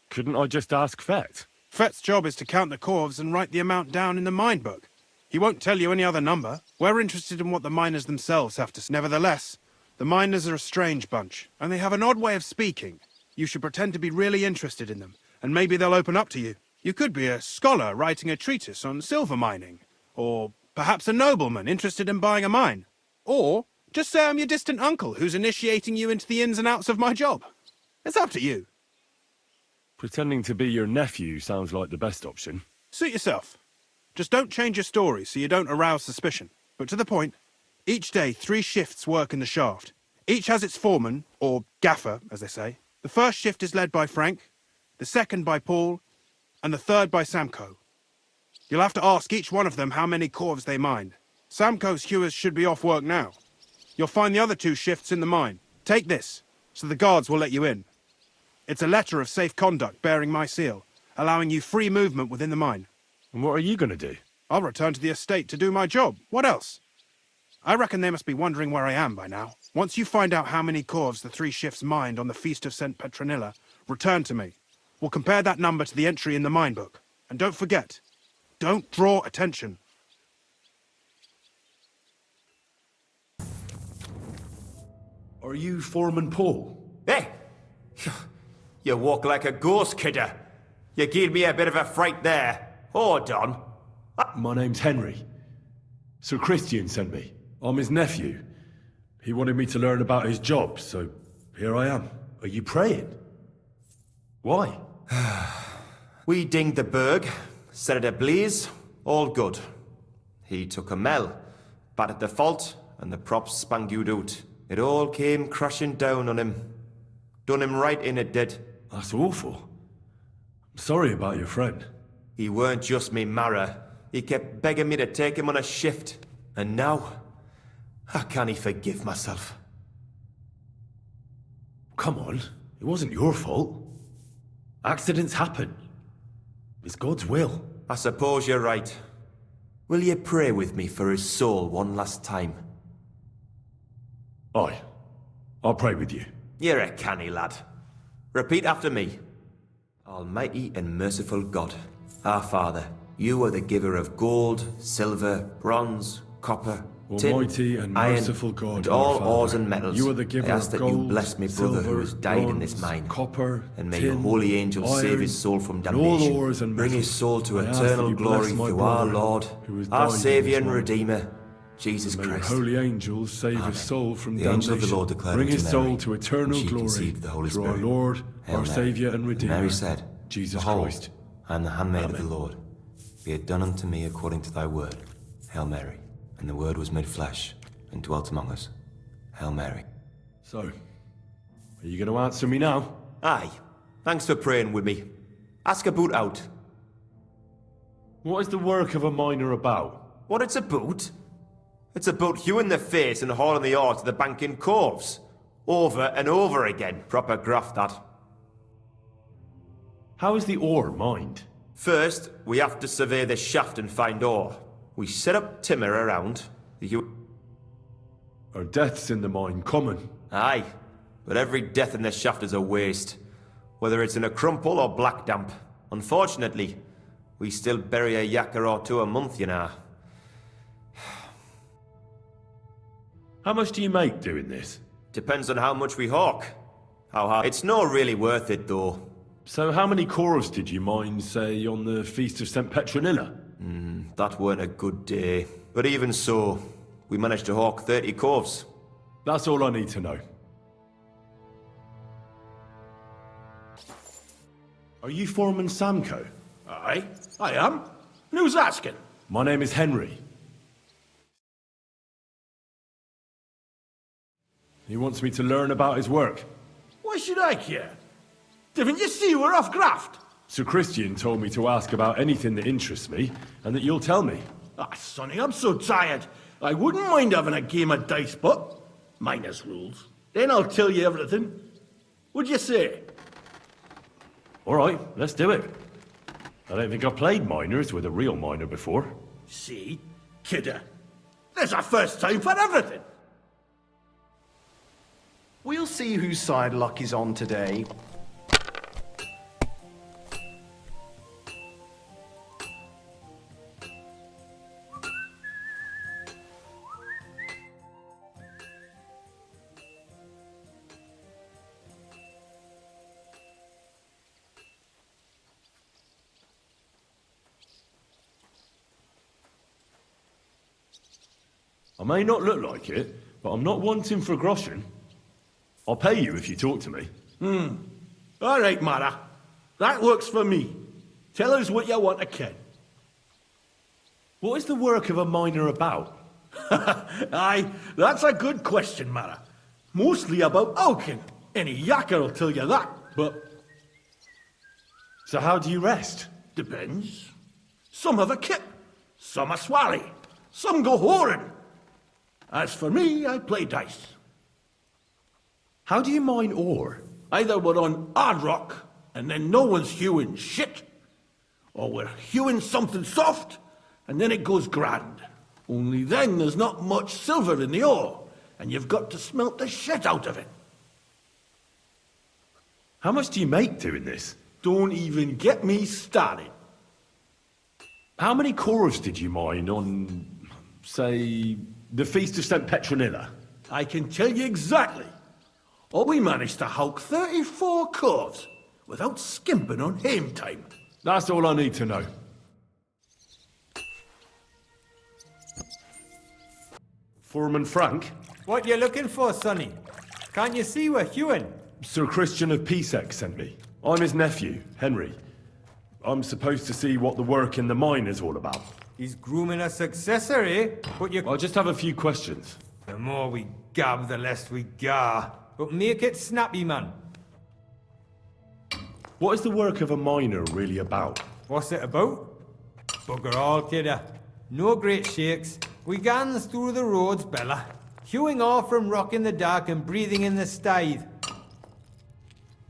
Couldn't I just ask Fett? Fett's job is to count the corves and write the amount down in the mine book. He won't tell you any other number. We're interested in what the miners themselves have to say. Nevertheless, the miners are a strange bunch, and they have an odd way of speaking. You should pretend to be really interested in them, and maybe they'll open up to you. You could be a scholar writing a treatise on silver mining, or perhaps a nobleman interested in buying a mine. Or just say I'm your distant uncle who's initiating you into the ins and outs of my job. It's up to you. Pretending to be your nephew sounds like the best option. Suit yourself. Just don't change your story so you don't arouse suspicion. But to the point, each day 3 shifts work in the shaft. Each has its foreman, or gaffer, as they say. The first shift is led by Frank, the second by Paul, and the third by Samko. You'll have to ask each one of them how many corves they mined. Samko's hewers should be off work now. You'll find the other 2 shifts in the mine. Take this, so the guards will let you in. It's a letter of safe conduct bearing my seal, allowing you free movement within the mine. And what are you going to do? I'll return to the estate to do my job. What else? I reckon they must be wondering where I am by now. Once you find out how many corves the 3 shifts mined on the Feast of St. Petronilla, return to me. We'll compare that number to the entry in the mine book. And don't forget, don't draw attention. Are you Foreman Paul? Hey! You walk like a ghost, kidder. You gave me a bit of a fright there. Hold on. My name's Henry. Sir Christian sent me. I'm his nephew. He wanted me to learn about his job, so here I am. Are you praying? Why? We dinged the berg, set it ablaze, all good. He took a mell, battered the fault, and the props spangued out. It all came crashing down on him. Done him right in, it did. That's awful. I'm sorry about your friend. He weren't just me marrow. He kept begging me to take him on a shift. And now, how can he forgive myself? Come on, it wasn't your fault. Accidents happen. It's God's will. I suppose you're right. Will you pray with me for his soul one last time? Aye. I'll pray with you. You're a canny lad. Repeat after me. Almighty and merciful God, our Father, you are the giver of gold, silver, bronze, copper, Almighty tin, and iron, merciful God, and our all Father, ores and metals. you are the giver I ask of that gold, you bless me brother silver, who has died in this bronze, mine. copper, and may tin, your holy angels iron, save his soul from and damnation. all ores and Bring his metals. soul to I ask eternal that you glory bless my through our brother Lord, who has our died in Saviour this and mine. Redeemer, Jesus May your Christ. holy angels save Amen. his soul from The damnation. angel of the Lord declared Bring unto his Mary, soul to eternal and she glory conceived the Holy through Spirit. our Lord, Hail our Mary. Saviour and And Redeemer, Mary said, Jesus Behold, Christ. I am the handmaid of Amen. the Lord. Be it done unto me according to thy word. Hail Mary. And the word was made flesh and dwelt among us. Hail Mary. So, are you going to answer me now? Aye. Thanks for praying with me. Ask about out. What is the work of a miner about? What it's about? It's about hewing the face and hauling the ore to the bank in coves. Over and over again. Proper graft, that. How is the ore mined? First, we have to survey the shaft and find ore. We set up timber around. Are deaths in the mine common? Aye, but every death in the shaft is a waste. Whether it's in a crumple or black damp. Unfortunately, we still bury a yakka or two a month, you know. How much do you make doing this? Depends on how much we hawk. How hard. It's not really worth it, though. So how many corves did you mine, say, on the Feast of St. Petronilla? That weren't a good day. But even so, we managed to hawk 30 corves. That's all I need to know. Are you Foreman Samco? Aye, I am. And who's asking? My name is Henry. He wants me to learn about his work. Why should I care? Didn't you see we're off graft? Sir Christian told me to ask about anything that interests me, and that you'll tell me. Ah, Sonny, I'm so tired. I wouldn't mind having a game of dice, but minus rules. Then I'll tell you everything. What'd you say? All right, let's do it. I don't think I've played miners with a real miner before. See? Kidder. There's a first time for everything. We'll see whose side luck is on today. I may not look like it, but I'm not wanting for a groschen. I'll pay you if you talk to me. All right, Mara. That works for me. Tell us what you want to ken. What is the work of a miner about? Aye, that's a good question, Mara. Mostly about Alkin. Any yakker will tell you that, but... So how do you rest? Depends. Some have a kip, some a swally, some go whoring. As for me, I play dice. How do you mine ore? Either we're on hard rock, and then no one's hewing shit, or we're hewing something soft, and then it goes grand. Only then there's not much silver in the ore, and you've got to smelt the shit out of it. How much do you make doing this? Don't even get me started. How many corves did you mine on, say, the Feast of St. Petronilla? I can tell you exactly. Oh, we managed to hawk 34 corves without skimping on hame time. That's all I need to know. Foreman Frank? What you looking for, Sonny? Can't you see we're hewing? Sir Christian of Pisek sent me. I'm his nephew, Henry. I'm supposed to see what the work in the mine is all about. He's grooming a successor, eh? But you... I'll just have a few questions. The more we gab, the less we gar. But make it snappy, man. What is the work of a miner really about? What's it about? Bugger all, kidder. No great shakes. We gans through the roads, Bella. Hewing off from rock in the dark and breathing in the stithe.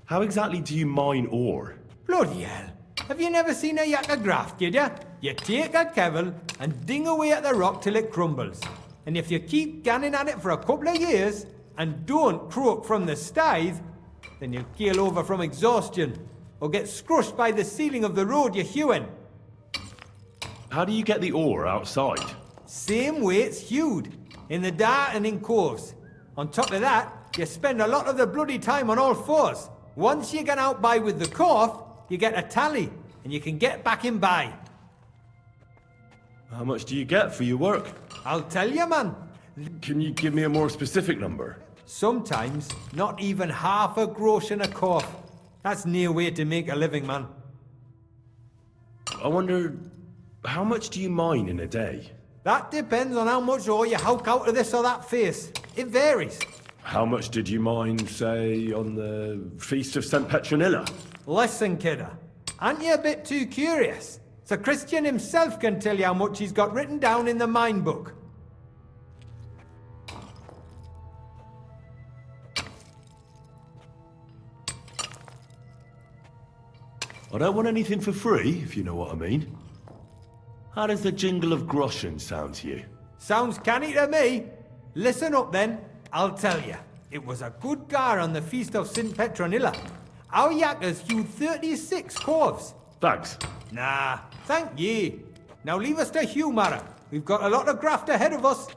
How exactly do you mine ore? Bloody hell. Have you never seen a yakka graft, kidder? You take a kevel and ding away at the rock till it crumbles. And if you keep ganning at it for a couple of years and don't croak from the stithe, then you'll keel over from exhaustion or get scrushed by the ceiling of the road you're hewing. How do you get the ore outside? Same way it's hewed, in the dark and in coves. On top of that, you spend a lot of the bloody time on all fours. Once you get out by with the corf, you get a tally, and you can get back in by. How much do you get for your work? I'll tell you, man. Can you give me a more specific number? Sometimes, not even half a grosh in a corf. That's near way to make a living, man. I wonder, how much do you mine in a day? That depends on how much ore you howk out of this or that face. It varies. How much did you mine, say, on the Feast of St. Petronilla? Listen, kidder. Aren't you a bit too curious? Sir Christian himself can tell you how much he's got written down in the mine book. I don't want anything for free, if you know what I mean. How does the jingle of groschen sound to you? Sounds canny to me. Listen up then, I'll tell you. It was a good gar on the Feast of St. Petronilla. Our yakkers hewed 36 corves. Thanks. Nah, thank ye. Now leave us to hew, Mara. We've got a lot of graft ahead of us.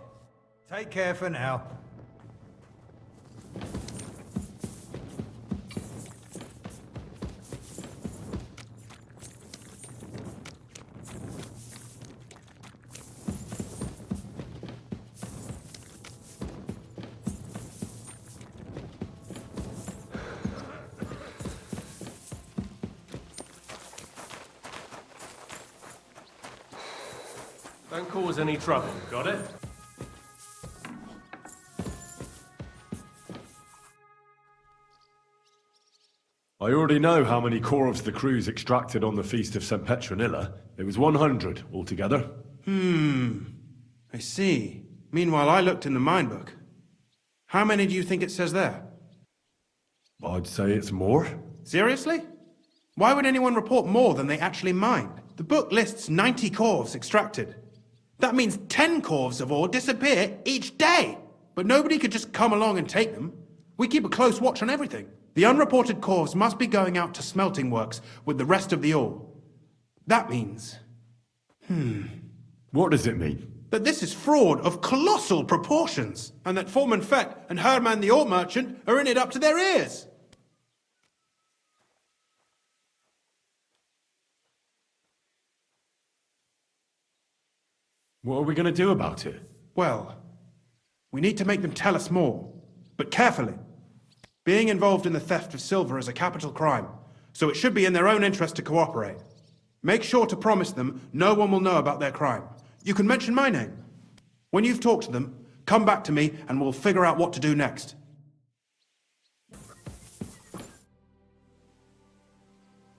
Take care for now. Don't cause any trouble, got it? I already know how many corves the crews extracted on the Feast of St. Petronilla. It was 100 altogether. I see. Meanwhile, I looked in the mine book. How many do you think it says there? I'd say it's more. Seriously? Why would anyone report more than they actually mined? The book lists 90 corves extracted. That means 10 corves of ore disappear each day. But nobody could just come along and take them. We keep a close watch on everything. The unreported corves must be going out to smelting works with the rest of the ore. That means... What does it mean? That this is fraud of colossal proportions, and that Foreman Fett and Herman the ore merchant are in it up to their ears. What are we going to do about it? Well, we need to make them tell us more, but carefully. Being involved in the theft of silver is a capital crime, so it should be in their own interest to cooperate. Make sure to promise them no one will know about their crime. You can mention my name. When you've talked to them, come back to me and we'll figure out what to do next.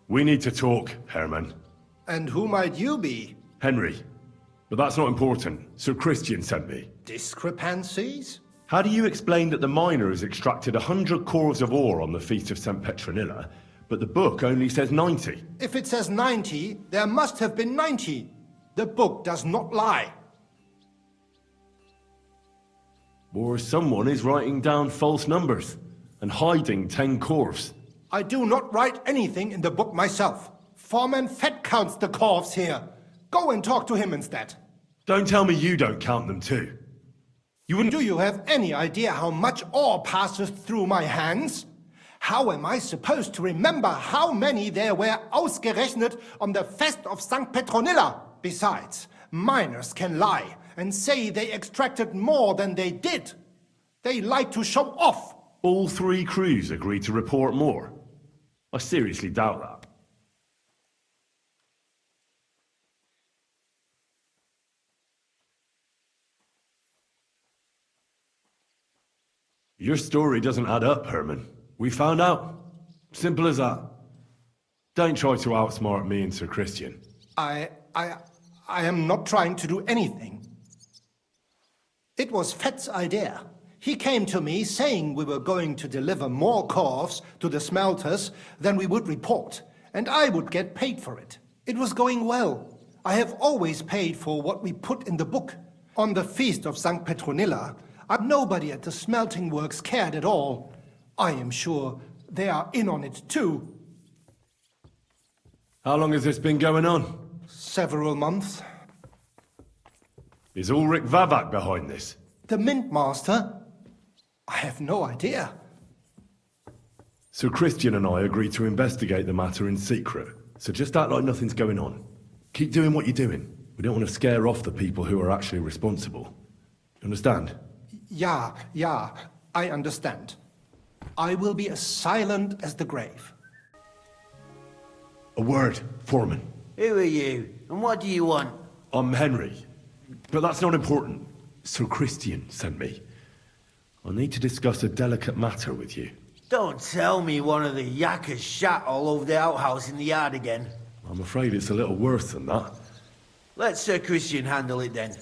We need to talk, Herman. And who might you be? Henry. But that's not important. Sir Christian sent me. Discrepancies? How do you explain that the miners extracted 100 corves of ore on the Feast of St. Petronilla, but the book only says 90? If it says 90, there must have been 90. The book does not lie. Or someone is writing down false numbers and hiding 10 corves. I do not write anything in the book myself. Foreman Fett counts the corves here. Go and talk to him instead. Don't tell me you don't count them too. Do you have any idea how much ore passes through my hands? How am I supposed to remember how many there were ausgerechnet on the Fest of St. Petronilla? Besides, miners can lie and say they extracted more than they did. They like to show off. All 3 crews agreed to report more. I seriously doubt that. Your story doesn't add up, Herman. We found out. Simple as that. Don't try to outsmart me and Sir Christian. I am not trying to do anything. It was Fett's idea. He came to me saying we were going to deliver more corves to the smelters than we would report, and I would get paid for it. It was going well. I have always paid for what we put in the book. On the feast of St. Petronilla, nobody at the smelting works cared at all. I am sure they are in on it too. How long has this been going on? Several months. Is Ulrich Vavak behind this? The Mint Master? I have no idea. Sir Christian and I agreed to investigate the matter in secret, so just act like nothing's going on. Keep doing what you're doing. We don't want to scare off the people who are actually responsible. Understand? Yeah, I understand. I will be as silent as the grave. A word, Foreman. Who are you, and what do you want? I'm Henry, but that's not important. Sir Christian sent me. I need to discuss a delicate matter with you. Don't tell me one of the yakkers shat all over the outhouse in the yard again. I'm afraid it's a little worse than that. Let Sir Christian handle it then.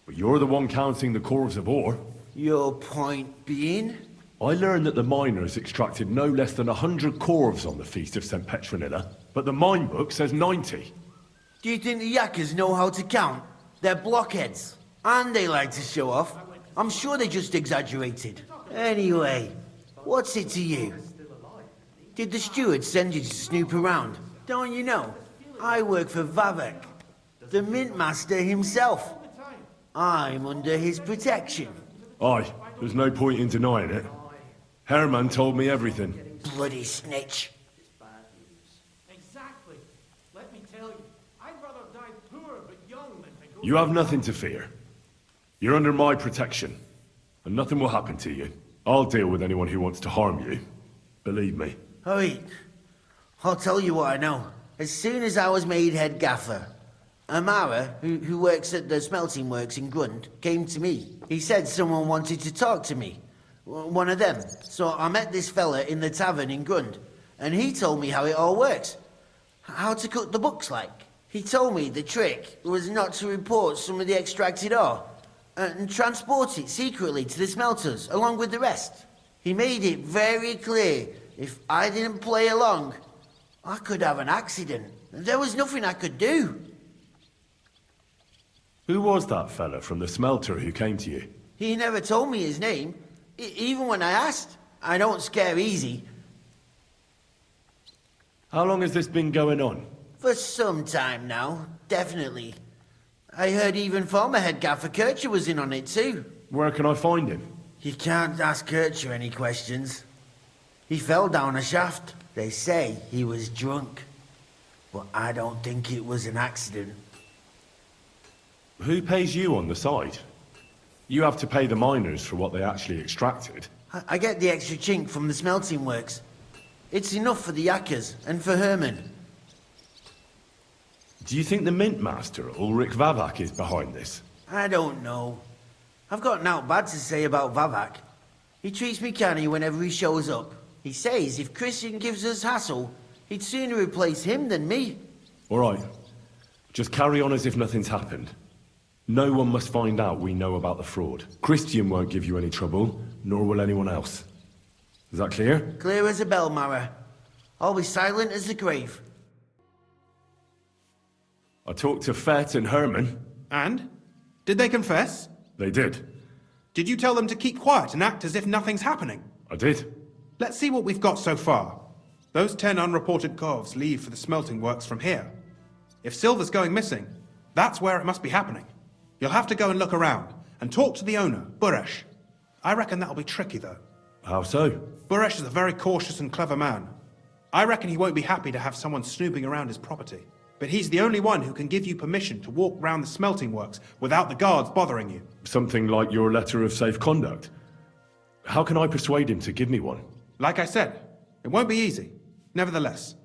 But you're the one counting the corves of ore. Your point being? I learned that the miners extracted no less than 100 corves on the Feast of St. Petronilla, but the mine book says 90. Do you think the yakkers know how to count? They're blockheads. And they like to show off. I'm sure they just exaggerated. Anyway, what's it to you? Did the steward send you to snoop around? Don't you know? I work for Vavak, the Mint Master himself. I'm under his protection. Aye, there's no point in denying it. Herman told me everything. Bloody snitch. Exactly. Let me tell you, I'd rather die poor but young than to go... You have nothing to fear. You're under my protection, and nothing will happen to you. I'll deal with anyone who wants to harm you. Believe me. Wait. I'll tell you what I know. As soon as I was made head gaffer, Amara, who works at the smelting works in Grund, came to me. He said someone wanted to talk to me. One of them. So I met this fella in the tavern in Grund, and he told me how it all works. How to cut the books like. He told me the trick was not to report some of the extracted ore, and transport it secretly to the smelters, along with the rest. He made it very clear, if I didn't play along, I could have an accident. There was nothing I could do. Who was that fella from the smelter who came to you? He never told me his name, even when I asked. I don't scare easy. How long has this been going on? For some time now, definitely. I heard even former head gaffer Kircher was in on it too. Where can I find him? You can't ask Kircher any questions. He fell down a shaft. They say he was drunk. But I don't think it was an accident. Who pays you on the side? You have to pay the miners for what they actually extracted. I get the extra chink from the smelting works. It's enough for the yakkers and for Herman. Do you think the Mint Master, Ulrich Vavak, is behind this? I don't know. I've got naught bad to say about Vavak. He treats me canny whenever he shows up. He says if Christian gives us hassle, he'd sooner replace him than me. All right. Just carry on as if nothing's happened. No one must find out we know about the fraud. Christian won't give you any trouble, nor will anyone else. Is that clear? Clear as a bell, Mara. I'll be silent as the grave. I talked to Fett and Herman. And? Did they confess? They did. Did you tell them to keep quiet and act as if nothing's happening? I did. Let's see what we've got so far. Those 10 unreported corves leave for the smelting works from here. If silver's going missing, that's where it must be happening. You'll have to go and look around, and talk to the owner, Buresh. I reckon that'll be tricky, though. How so? Buresh is a very cautious and clever man. I reckon he won't be happy to have someone snooping around his property. But he's the only one who can give you permission to walk round the smelting works without the guards bothering you. Something like your letter of safe conduct. How can I persuade him to give me one? Like I said, it won't be easy. Nevertheless,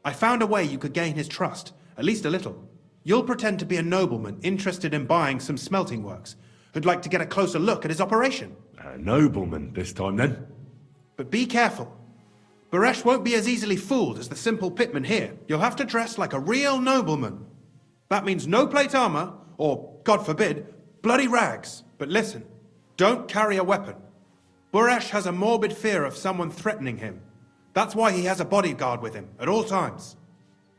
I found a way you could gain his trust, at least a little. You'll pretend to be a nobleman interested in buying some smelting works, who'd like to get a closer look at his operation. A nobleman this time, then? But be careful. Baresh won't be as easily fooled as the simple pitman here. You'll have to dress like a real nobleman. That means no plate armor, or, God forbid, bloody rags. But listen, don't carry a weapon. Baresh has a morbid fear of someone threatening him. That's why he has a bodyguard with him at all times.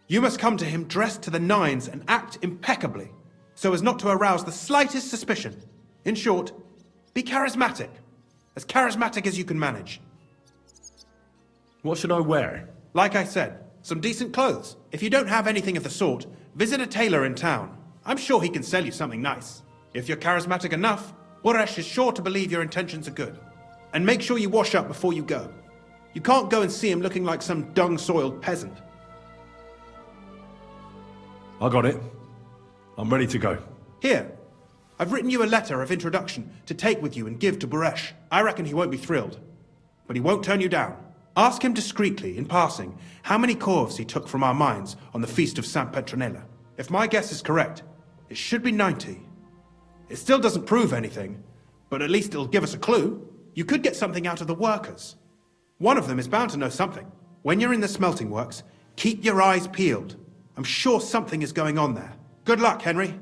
You must come to him dressed to the nines and act impeccably, so as not to arouse the slightest suspicion. In short, be charismatic. As charismatic as you can manage. What should I wear? Like I said, some decent clothes. If you don't have anything of the sort, visit a tailor in town. I'm sure he can sell you something nice. If you're charismatic enough, Boresh is sure to believe your intentions are good. And make sure you wash up before you go. You can't go and see him looking like some dung-soiled peasant. I got it. I'm ready to go. Here, I've written you a letter of introduction to take with you and give to Boresh. I reckon he won't be thrilled, but he won't turn you down. Ask him discreetly, in passing, how many corves he took from our mines on the feast of St. Petronella. If my guess is correct, it should be 90. It still doesn't prove anything, but at least it'll give us a clue. You could get something out of the workers. One of them is bound to know something. When you're in the smelting works, keep your eyes peeled. I'm sure something is going on there. Good luck, Henry.